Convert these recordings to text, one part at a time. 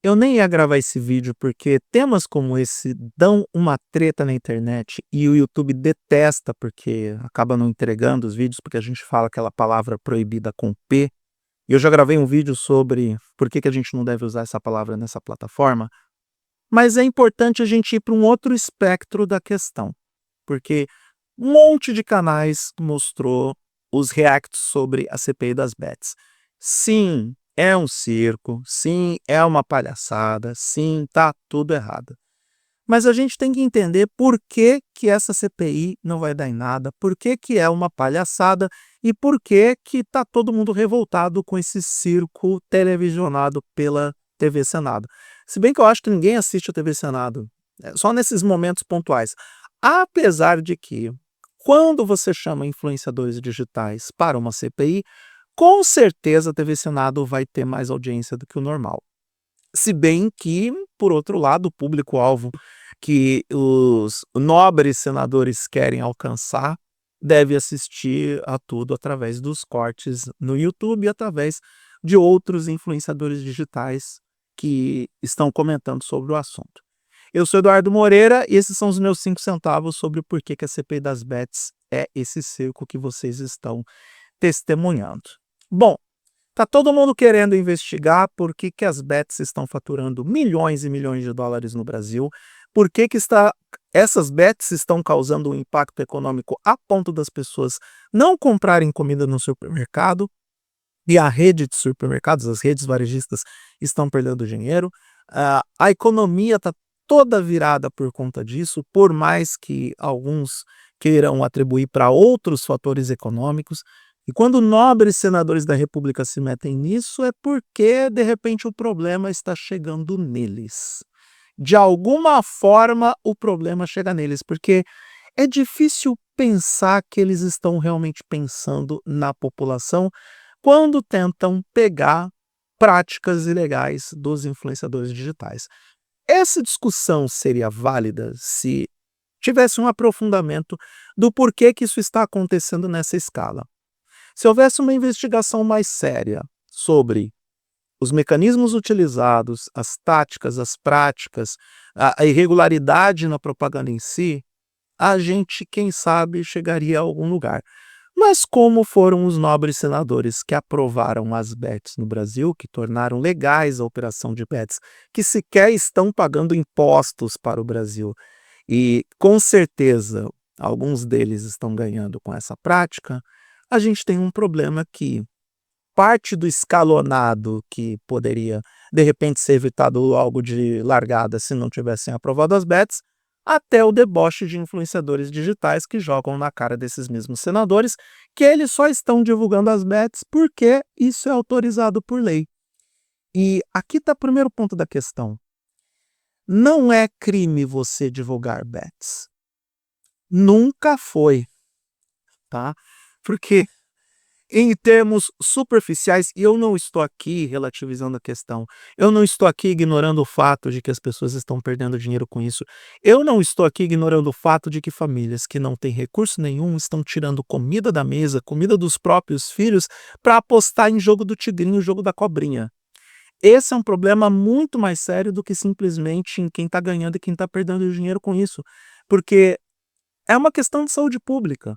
Eu nem ia gravar esse vídeo, porque temas como esse dão uma treta na internet e o YouTube detesta, porque acaba não entregando os vídeos, porque a gente fala aquela palavra proibida com P. E eu já gravei um vídeo sobre por que que a gente não deve usar essa palavra nessa plataforma, mas é importante a gente ir para um outro espectro da questão, porque um monte de canais mostrou os reacts sobre a CPI das bets. Sim, é um circo, sim, é uma palhaçada, sim, tá tudo errado. Mas a gente tem que entender por que que essa CPI não vai dar em nada, por que que é uma palhaçada e por que que tá todo mundo revoltado com esse circo televisionado pela TV Senado. Se bem que eu acho que ninguém assiste a TV Senado, só nesses momentos pontuais. Apesar de que, quando você chama influenciadores digitais para uma CPI, com certeza a TV Senado vai ter mais audiência do que o normal. Se bem que, por outro lado, o público-alvo que os nobres senadores querem alcançar deve assistir a tudo através dos cortes no YouTube e através de outros influenciadores digitais que estão comentando sobre o assunto. Eu sou Eduardo Moreira e esses são os meus 5 centavos sobre o porquê que a CPI das bets é esse circo que vocês estão testemunhando. Bom, tá todo mundo querendo investigar por que que as bets estão faturando milhões e milhões de dólares no Brasil, por que que essas bets estão causando um impacto econômico a ponto das pessoas não comprarem comida no supermercado, e a rede de supermercados, as redes varejistas, estão perdendo dinheiro. A economia está toda virada por conta disso, por mais que alguns queiram atribuir para outros fatores econômicos. E quando nobres senadores da República se metem nisso, é porque, de repente, o problema está chegando neles. De alguma forma, o problema chega neles, porque é difícil pensar que eles estão realmente pensando na população quando tentam pegar práticas ilegais dos influenciadores digitais. Essa discussão seria válida se tivesse um aprofundamento do porquê que isso está acontecendo nessa escala. Se houvesse uma investigação mais séria sobre os mecanismos utilizados, as táticas, as práticas, a irregularidade na propaganda em si, a gente, quem sabe, chegaria a algum lugar. Mas como foram os nobres senadores que aprovaram as bets no Brasil, que tornaram legais a operação de bets, que sequer estão pagando impostos para o Brasil, e com certeza alguns deles estão ganhando com essa prática, a gente tem um problema que parte do escalonado que poderia, de repente, ser evitado logo de largada se não tivessem aprovado as bets, até o deboche de influenciadores digitais que jogam na cara desses mesmos senadores que eles só estão divulgando as bets porque isso é autorizado por lei. E aqui está o primeiro ponto da questão. Não é crime você divulgar bets. Nunca foi, tá? Porque em termos superficiais, e eu não estou aqui relativizando a questão, eu não estou aqui ignorando o fato de que as pessoas estão perdendo dinheiro com isso, eu não estou aqui ignorando o fato de que famílias que não têm recurso nenhum estão tirando comida da mesa, comida dos próprios filhos, para apostar em jogo do tigrinho, jogo da cobrinha. Esse é um problema muito mais sério do que simplesmente em quem está ganhando e quem está perdendo dinheiro com isso, porque é uma questão de saúde pública.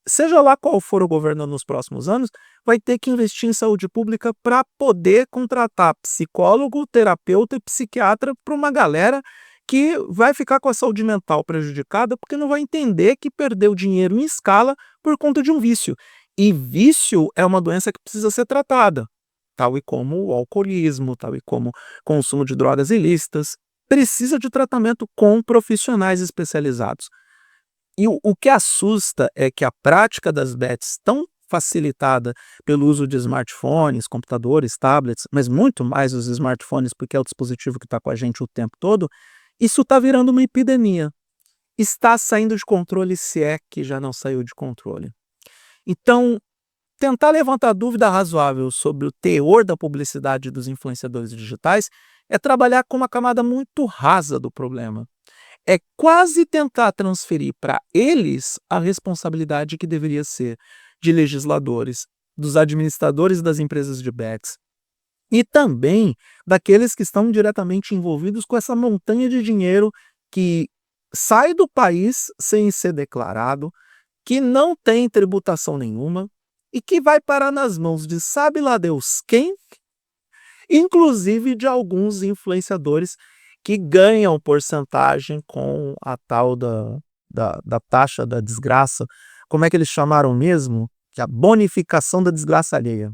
Seja lá qual for o governo nos próximos anos, vai ter que investir em saúde pública para poder contratar psicólogo, terapeuta e psiquiatra para uma galera que vai ficar com a saúde mental prejudicada porque não vai entender que perdeu dinheiro em escala por conta de um vício. E vício é uma doença que precisa ser tratada, tal e como o alcoolismo, tal e como consumo de drogas ilícitas. Precisa de tratamento com profissionais especializados. E o que assusta é que a prática das bets tão facilitada pelo uso de smartphones, computadores, tablets, mas muito mais os smartphones, porque é o dispositivo que está com a gente o tempo todo, isso está virando uma epidemia. Está saindo de controle, se é que já não saiu de controle. Então, tentar levantar dúvida razoável sobre o teor da publicidade dos influenciadores digitais é trabalhar com uma camada muito rasa do problema. É quase tentar transferir para eles a responsabilidade que deveria ser de legisladores, dos administradores das empresas de bets, e também daqueles que estão diretamente envolvidos com essa montanha de dinheiro que sai do país sem ser declarado, que não tem tributação nenhuma e que vai parar nas mãos de sabe lá Deus quem, inclusive de alguns influenciadores que ganham porcentagem com a tal da taxa da desgraça. Como é que eles chamaram mesmo? Que é a bonificação da desgraça alheia.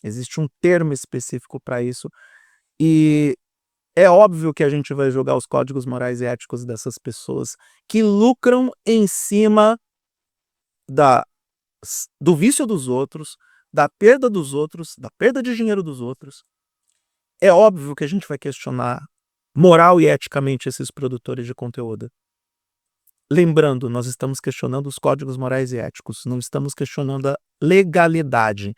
Existe um termo específico para isso e é óbvio que a gente vai julgar os códigos morais e éticos dessas pessoas que lucram em cima da do vício dos outros, da perda de dinheiro dos outros. É óbvio que a gente vai questionar moral e eticamente esses produtores de conteúdo. Lembrando, nós estamos questionando os códigos morais e éticos, não estamos questionando a legalidade.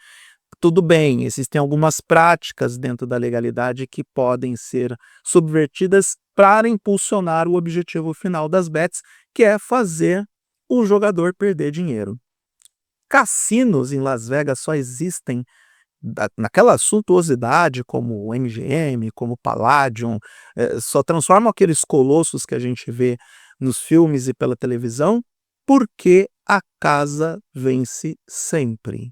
Tudo bem, existem algumas práticas dentro da legalidade que podem ser subvertidas para impulsionar o objetivo final das bets, que é fazer o jogador perder dinheiro. Cassinos em Las Vegas só existem naquela suntuosidade como o MGM, como o Palladium, só transformam aqueles colossos que a gente vê nos filmes e pela televisão, porque a casa vence sempre.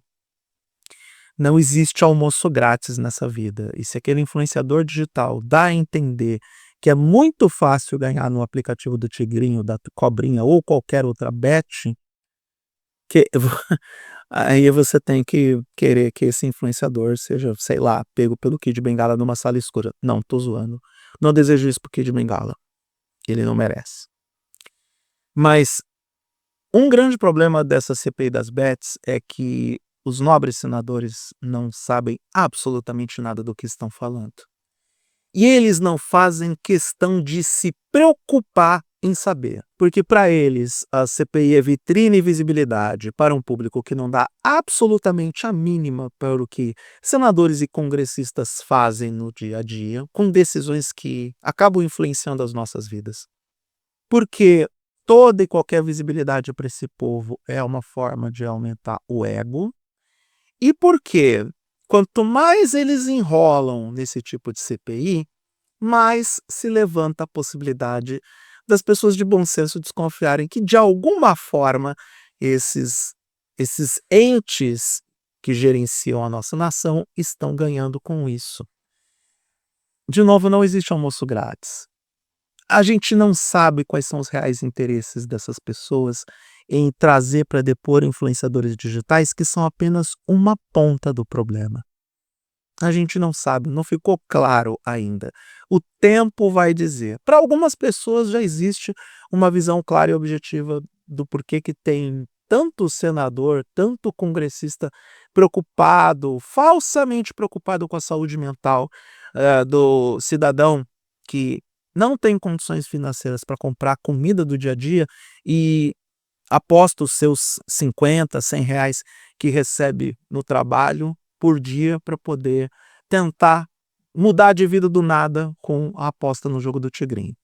Não existe almoço grátis nessa vida. E se aquele influenciador digital dá a entender que é muito fácil ganhar no aplicativo do Tigrinho, da Cobrinha ou qualquer outra bet, que aí você tem que querer que esse influenciador seja, sei lá, pego pelo Kid Bengala numa sala escura. Não, tô zoando. Não desejo isso pro Kid Bengala. Ele não merece. Mas um grande problema dessa CPI das bets é que os nobres senadores não sabem absolutamente nada do que estão falando. E eles não fazem questão de se preocupar em saber, porque para eles a CPI é vitrine e visibilidade para um público que não dá absolutamente a mínima para o que senadores e congressistas fazem no dia a dia, com decisões que acabam influenciando as nossas vidas. Porque toda e qualquer visibilidade para esse povo é uma forma de aumentar o ego, e porque quanto mais eles enrolam nesse tipo de CPI, mais se levanta a possibilidade das pessoas de bom senso desconfiarem que, de alguma forma, esses entes que gerenciam a nossa nação estão ganhando com isso. De novo, não existe almoço grátis. A gente não sabe quais são os reais interesses dessas pessoas em trazer para depor influenciadores digitais que são apenas uma ponta do problema. A gente não sabe, não ficou claro ainda. O tempo vai dizer. Para algumas pessoas já existe uma visão clara e objetiva do porquê que tem tanto senador, tanto congressista preocupado, falsamente preocupado com a saúde mental do cidadão que não tem condições financeiras para comprar a comida do dia a dia e aposta os seus 50, 100 reais que recebe no trabalho por dia para poder tentar mudar de vida do nada com a aposta no jogo do Tigrinho.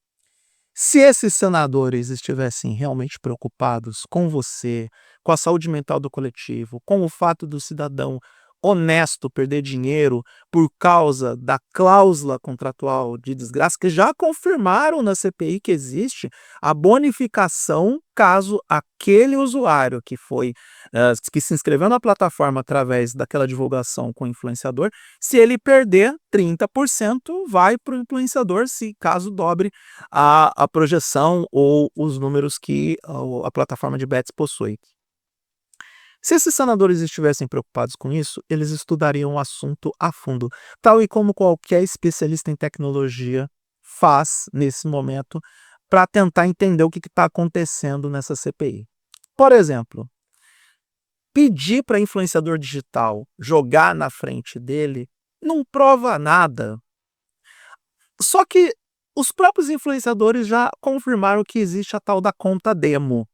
Se esses senadores estivessem realmente preocupados com você, com a saúde mental do coletivo, com o fato do cidadão honesto perder dinheiro por causa da cláusula contratual de desgraça, que já confirmaram na CPI que existe a bonificação caso aquele usuário que se inscreveu na plataforma através daquela divulgação com o influenciador, se ele perder 30% vai para o influenciador, se caso dobre a projeção ou os números que a plataforma de bets possui. Se esses senadores estivessem preocupados com isso, eles estudariam o assunto a fundo, tal e como qualquer especialista em tecnologia faz nesse momento para tentar entender o que está acontecendo nessa CPI. Por exemplo, pedir para influenciador digital jogar na frente dele não prova nada. Só que os próprios influenciadores já confirmaram que existe a tal da conta demo,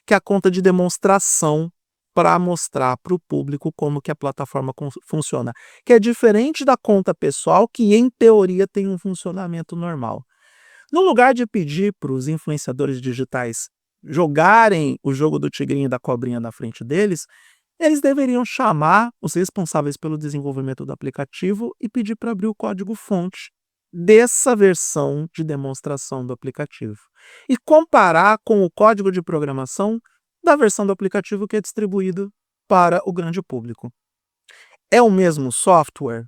que é a conta de demonstração para mostrar para o público como que a plataforma funciona, que é diferente da conta pessoal, que em teoria tem um funcionamento normal. No lugar de pedir para os influenciadores digitais jogarem o jogo do tigrinho e da cobrinha na frente deles, eles deveriam chamar os responsáveis pelo desenvolvimento do aplicativo e pedir para abrir o código-fonte dessa versão de demonstração do aplicativo e comparar com o código de programação da versão do aplicativo que é distribuído para o grande público. É o mesmo software?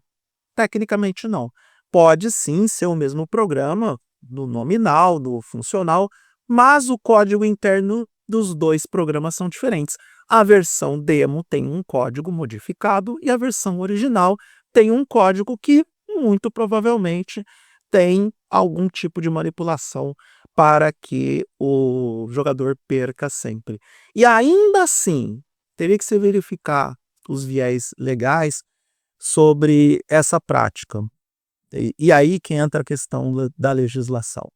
Tecnicamente não. Pode sim ser o mesmo programa, no nominal, no funcional, mas o código interno dos dois programas são diferentes. A versão demo tem um código modificado e a versão original tem um código que, muito provavelmente, tem algum tipo de manipulação para que o jogador perca sempre. E ainda assim, teria que se verificar os viés legais sobre essa prática. E aí que entra a questão da legislação.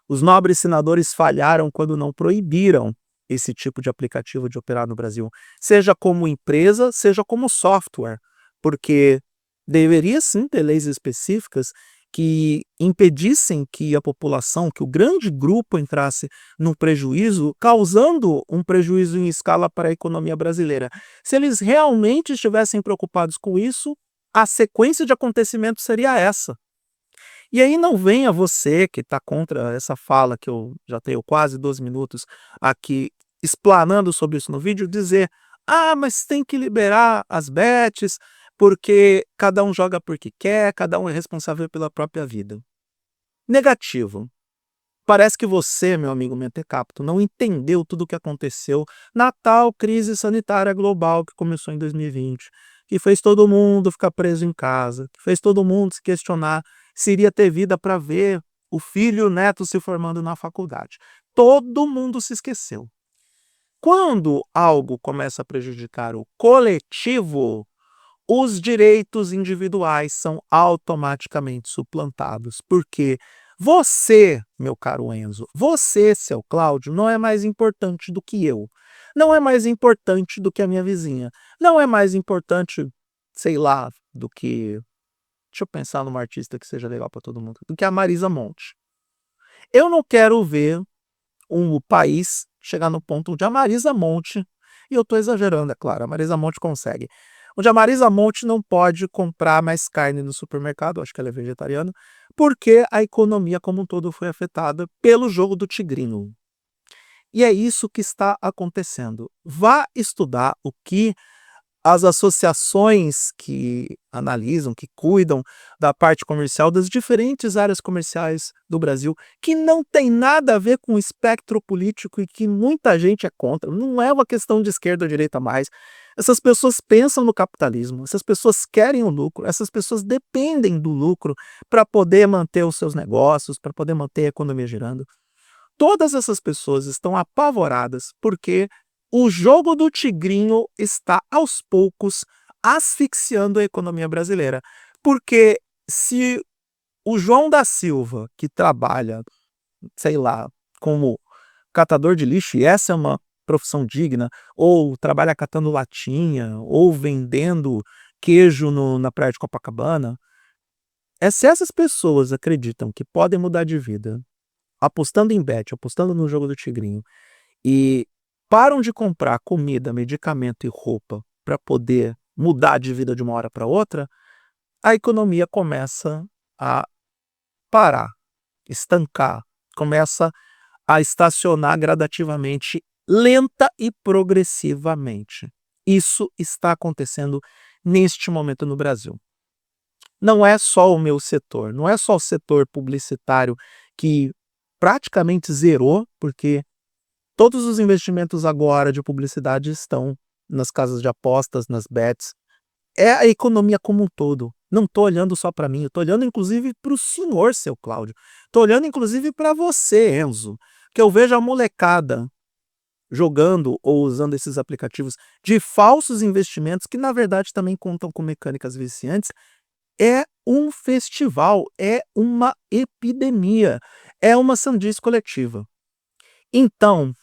Os nobres senadores falharam quando não proibiram esse tipo de aplicativo de operar no Brasil, seja como empresa, seja como software, porque deveria sim ter leis específicas que impedissem que a população, que o grande grupo entrasse no prejuízo, causando um prejuízo em escala para a economia brasileira. Se eles realmente estivessem preocupados com isso, a sequência de acontecimentos seria essa. E aí não venha você que está contra essa fala, que eu já tenho quase 12 minutos aqui explanando sobre isso no vídeo, dizer: "Ah, mas tem que liberar as bets, porque cada um joga porque quer, cada um é responsável pela própria vida". Negativo. Parece que você, meu amigo mentecapto, não entendeu tudo o que aconteceu na tal crise sanitária global que começou em 2020, que fez todo mundo ficar preso em casa, que fez todo mundo se questionar se iria ter vida para ver o filho e o neto se formando na faculdade. Todo mundo se esqueceu. Quando algo começa a prejudicar o coletivo, os direitos individuais são automaticamente suplantados, porque você, meu caro Enzo, você, seu Cláudio, não é mais importante do que eu. Não é mais importante do que a minha vizinha. Não é mais importante, sei lá, do que. Deixa eu pensar numa artista que seja legal para todo mundo. Do que a Marisa Monte. Eu não quero ver um país chegar no ponto onde a Marisa Monte, e eu estou exagerando, é claro, a Marisa Monte consegue, onde a Marisa Monte não pode comprar mais carne no supermercado, acho que ela é vegetariana, porque a economia como um todo foi afetada pelo jogo do tigrinho. E é isso que está acontecendo. Vá estudar o que as associações que analisam, que cuidam da parte comercial das diferentes áreas comerciais do Brasil, que não tem nada a ver com o espectro político e que muita gente é contra. Não é uma questão de esquerda ou direita mais. Essas pessoas pensam no capitalismo, essas pessoas querem o lucro, essas pessoas dependem do lucro para poder manter os seus negócios, para poder manter a economia girando. Todas essas pessoas estão apavoradas porque o jogo do tigrinho está, aos poucos, asfixiando a economia brasileira. Porque se o João da Silva, que trabalha, sei lá, como catador de lixo, e essa é uma profissão digna, ou trabalha catando latinha, ou vendendo queijo na praia de Copacabana, se essas pessoas acreditam que podem mudar de vida apostando em bet, apostando no jogo do tigrinho, e param de comprar comida, medicamento e roupa para poder mudar de vida de uma hora para outra, a economia começa a parar, estancar, começa a estacionar gradativamente, lenta e progressivamente. Isso está acontecendo neste momento no Brasil. Não é só o meu setor, não é só o setor publicitário que praticamente zerou, porque todos os investimentos agora de publicidade estão nas casas de apostas, nas bets. É a economia como um todo. Não estou olhando só para mim, eu estou olhando inclusive para o senhor, seu Cláudio. Estou olhando inclusive para você, Enzo, que eu vejo a molecada jogando ou usando esses aplicativos de falsos investimentos que na verdade também contam com mecânicas viciantes. É um festival, é uma epidemia, é uma sandice coletiva. Então,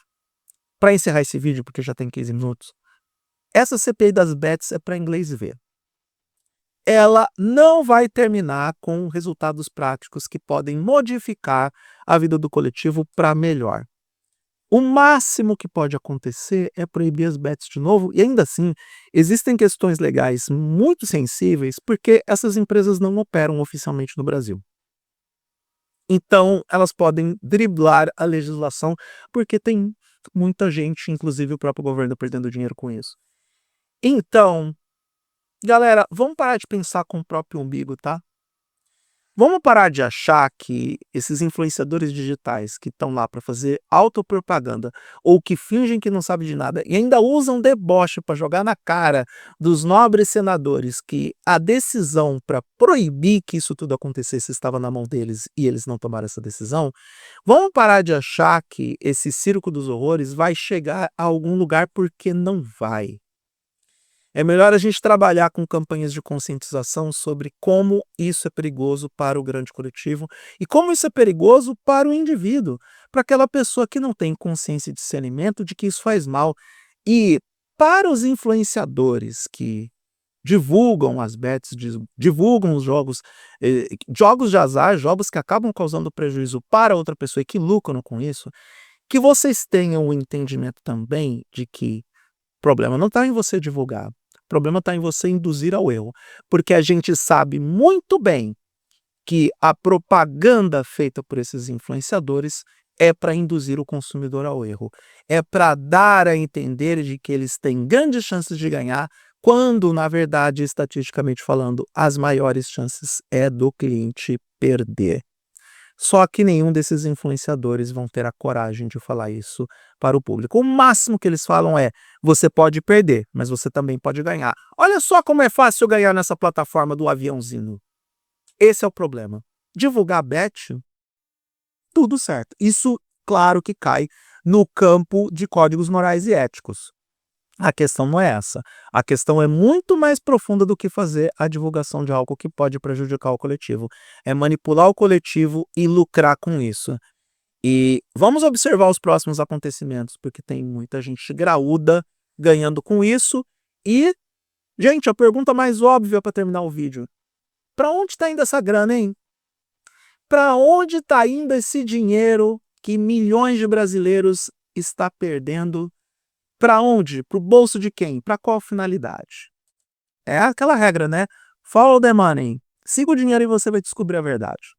para encerrar esse vídeo, porque já tem 15 minutos, essa CPI das bets é para inglês ver. Ela não vai terminar com resultados práticos que podem modificar a vida do coletivo para melhor. O máximo que pode acontecer é proibir as bets de novo e ainda assim, existem questões legais muito sensíveis, porque essas empresas não operam oficialmente no Brasil. Então, elas podem driblar a legislação, porque tem muita gente, inclusive o próprio governo, perdendo dinheiro com isso. Então, galera, vamos parar de pensar com o próprio umbigo, tá? Vamos parar de achar que esses influenciadores digitais que estão lá para fazer autopropaganda ou que fingem que não sabem de nada e ainda usam deboche para jogar na cara dos nobres senadores que a decisão para proibir que isso tudo acontecesse estava na mão deles e eles não tomaram essa decisão. Vamos parar de achar que esse circo dos horrores vai chegar a algum lugar, porque não vai. É melhor a gente trabalhar com campanhas de conscientização sobre como isso é perigoso para o grande coletivo e como isso é perigoso para o indivíduo, para aquela pessoa que não tem consciência e discernimento de que isso faz mal. E para os influenciadores que divulgam as bets, divulgam os jogos, jogos de azar, jogos que acabam causando prejuízo para outra pessoa e que lucram com isso, que vocês tenham o entendimento também de que o problema não está em você divulgar, o problema está em você induzir ao erro, porque a gente sabe muito bem que a propaganda feita por esses influenciadores é para induzir o consumidor ao erro, é para dar a entender de que eles têm grandes chances de ganhar, quando, na verdade, estatisticamente falando, as maiores chances é do cliente perder. Só que nenhum desses influenciadores vão ter a coragem de falar isso para o público. O máximo que eles falam é: você pode perder, mas você também pode ganhar. Olha só como é fácil ganhar nessa plataforma do aviãozinho. Esse é o problema. Divulgar bet, tudo certo. Isso, claro que cai no campo de códigos morais e éticos. A questão não é essa. A questão é muito mais profunda do que fazer a divulgação de algo que pode prejudicar o coletivo. É manipular o coletivo e lucrar com isso. E vamos observar os próximos acontecimentos, porque tem muita gente graúda ganhando com isso. E, gente, a pergunta mais óbvia para terminar o vídeo: para onde está indo essa grana, hein? Para onde está indo esse dinheiro que milhões de brasileiros está perdendo? Para onde? Para o bolso de quem? Para qual finalidade? É aquela regra, né? Follow the money. Siga o dinheiro e você vai descobrir a verdade.